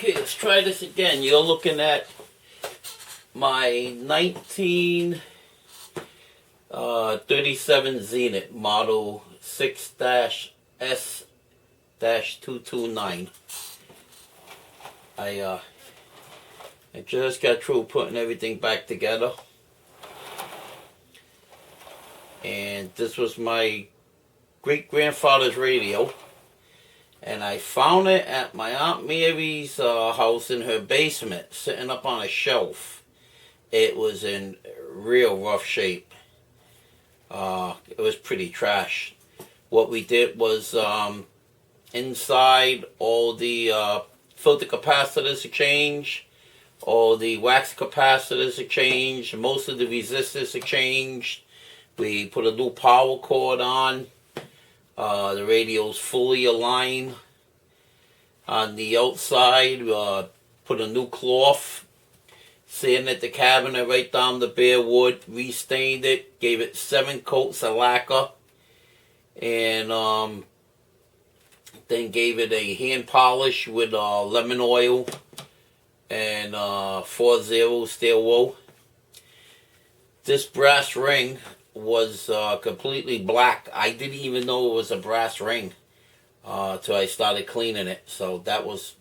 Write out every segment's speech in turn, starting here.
Okay, let's try this again. You're looking at my 1937 Zenith model 6-S-229. I just got through putting everything back together. And this was my great-grandfather's radio. And I found it at my Aunt Mary's house in her basement, sitting up on a shelf. It was in real rough shape. It was pretty trash. What we did was inside all the filter capacitors are changed, all the wax capacitors are changed, most of the resistors are changed. We put a new power cord on. The radio's fully aligned. On the outside, put a new cloth, sanded the cabinet right down the bare wood, restained it, gave it 7 coats of lacquer, and then gave it a hand polish with lemon oil and 4-0 steel wool. This brass ring was completely black. I didn't even know it was a brass ring till I started cleaning it. So that was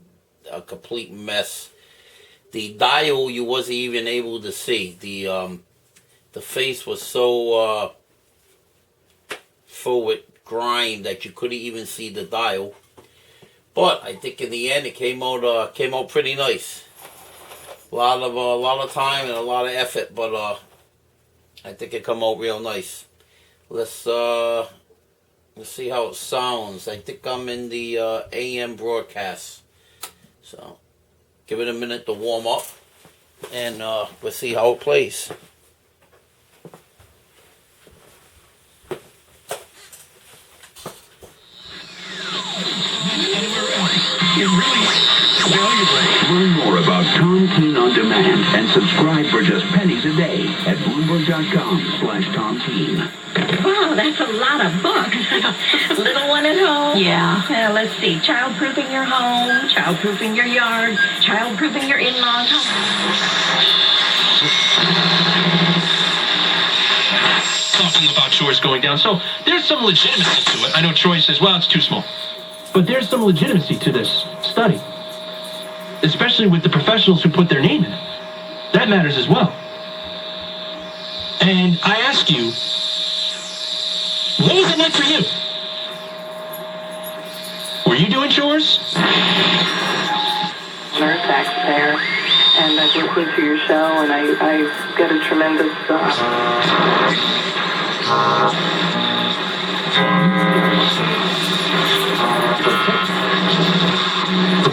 a complete mess. The dial you wasn't even able to see. The face was so full with grime that you couldn't even see the dial. But I think in the end it came out pretty nice. A lot of time and a lot of effort, but I think it come out real nice. Let's see how it sounds. I think I'm in the AM broadcast. So give it a minute to warm up, and we'll see how it plays. Learn more about Tom Keene on Demand and subscribe for just pennies a day at Bloomberg.com/Tom Keene. Wow, that's a lot of books. Little one at home? Yeah. Let's see. Child-proofing your home, child-proofing your yard, child-proofing your in-laws' home. Talking about chores going down, so there's some legitimacy to it. I know Troy says, well, it's too small. But there's some legitimacy to this study. Especially with the professionals who put their name in it. That matters as well. And I ask you, what was it like for you? Were you doing chores? I'm a taxpayer, and I've listened to your show, and I get a tremendous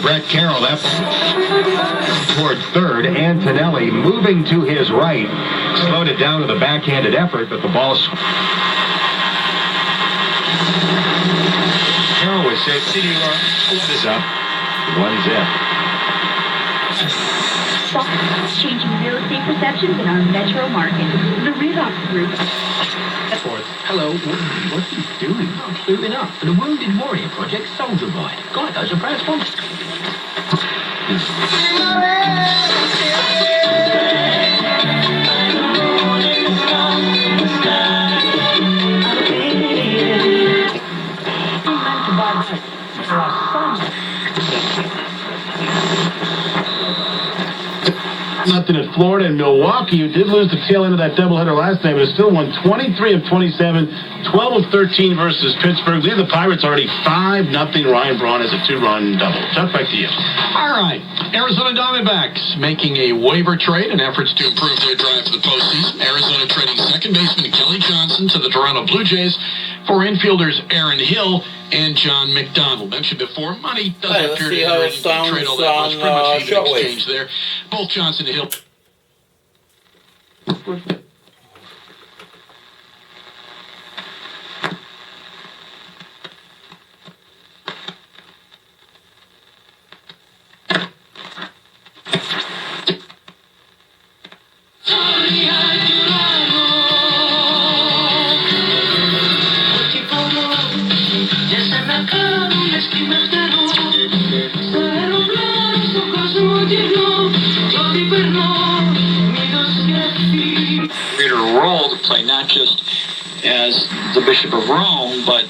Brett Carroll, that's toward third. Antonelli moving to his right. Slowed it down with a backhanded effort, but the ball... Carroll was safe. What is up? 1-0. Changing real estate perceptions in our metro market. The Redox Group. Hello, what are you doing? Moving up for the Wounded Warrior Project Soldier Ride. God, those are proud sponsors. Nothing in Florida and Milwaukee, who did lose the tail end of that doubleheader last night, but it still won 23 of 27, 12 of 13 versus Pittsburgh. Lead the Pirates already 5-0. Ryan Braun has a 2-run double. Chuck, back to you. All right. Arizona Diamondbacks making a waiver trade in efforts to improve their drive for the postseason. Arizona trading second baseman Kelly Johnson to the Toronto Blue Jays for infielders Aaron Hill and John McDonald. Mentioned before, money doesn't appear to enter into the trade all that much. Pretty much even exchange there. Both Johnson and Hill. play, not just as the Bishop of Rome, but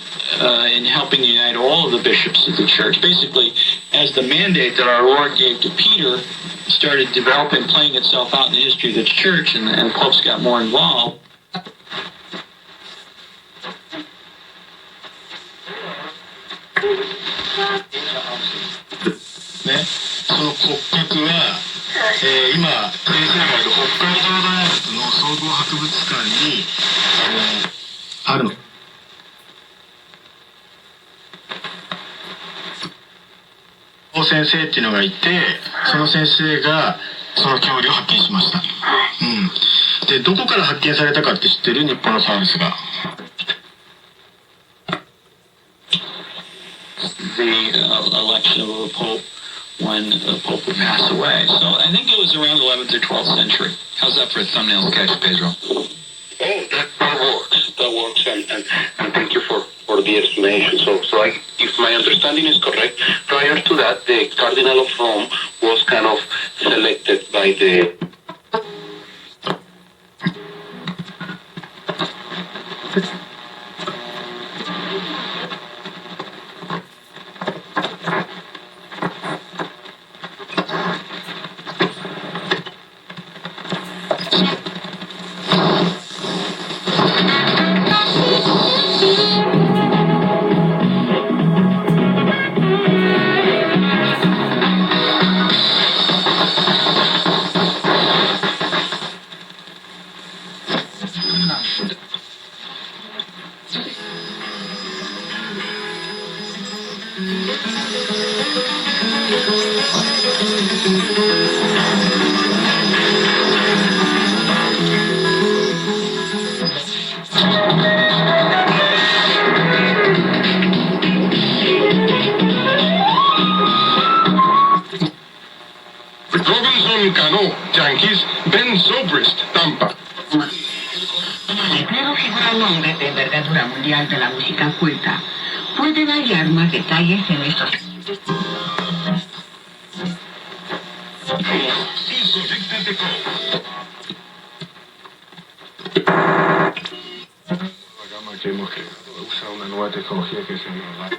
in helping unite all of the bishops of the church. Basically, as the mandate that our Lord gave to Peter started developing, playing itself out in the history of the church, and popes got more involved. ね、その骨格は、今先生がいる北海道大学の総合博物館にあるの。先生っていうのがいて、その先生がその恐竜を発見しました。うん。で、どこから発見されたかって知ってる？日本のサウルスが。The election of a pope when a pope would pass away. So I think it was around 11th or 12th century. How's that for a thumbnail sketch, Pedro? Oh, that works. That works, and thank you for the explanation. So if my understanding is correct, prior to that, the Cardinal of Rome was kind of selected by the... El figura un hombre de envergadura mundial de la música culta. Pueden hallar más detalles en estos. Hemos que usa una nueva tecnología que se llama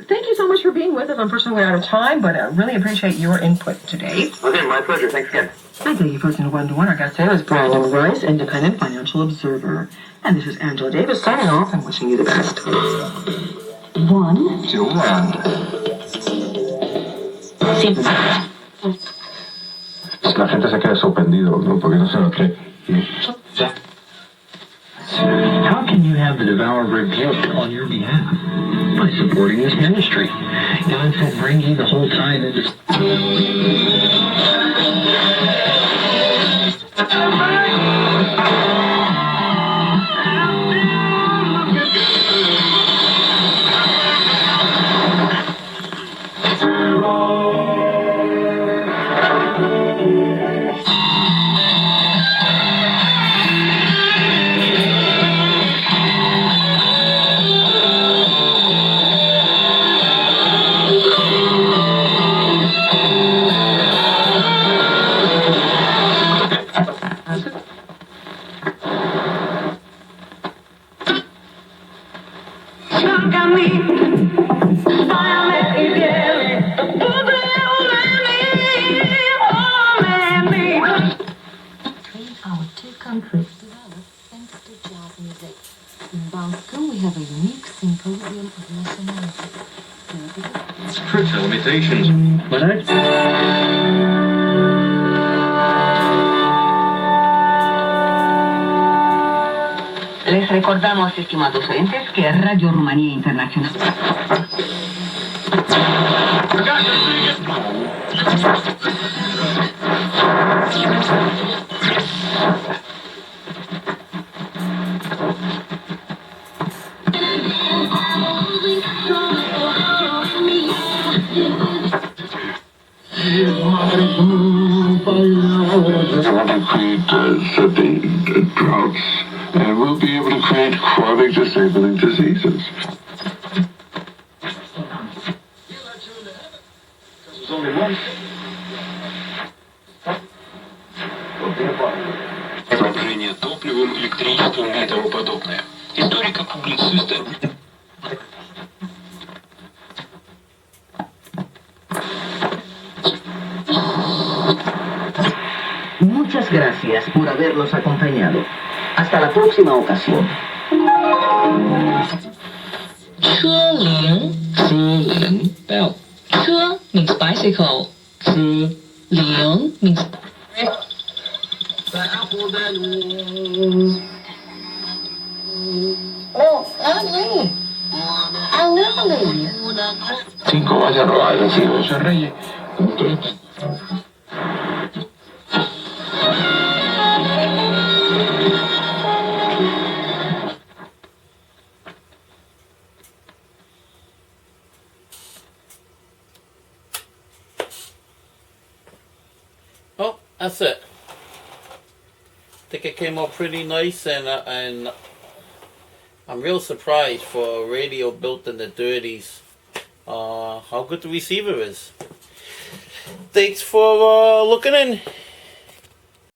Thank you so much for being with us. Unfortunately, we're out of time, but I really appreciate your input today. Okay, my pleasure. Thanks again. I thank you for listening to One to One. Our guest today was Brandon Royce, Independent Financial Observer. And this is Angela Davis signing off and wishing you the best. 1 to 1. It's not la gente se quede sorprendido, ¿no? Porque no se lo cree. How can you have the devourer repent on your behalf? By supporting this ministry. God said, bring ye the whole tithe into... Limitations. Les recordamos, estimados oyentes, que Radio Rumanía Internacional... Droughts, and we'll be able to create chronic disabling diseases. Снабжение топливом, электричеством и тому подобное. Историка-публициста. Muchas gracias por habernos acompañado. Hasta la próxima ocasión. 车铃 bell. 车 means bicycle. 铃 means Cinco vaya a robar los hijos de reyes. Oh, that's it. I think it came out pretty nice, and I'm real surprised for a radio built in the 30s. How good the receiver is. Thanks for looking in.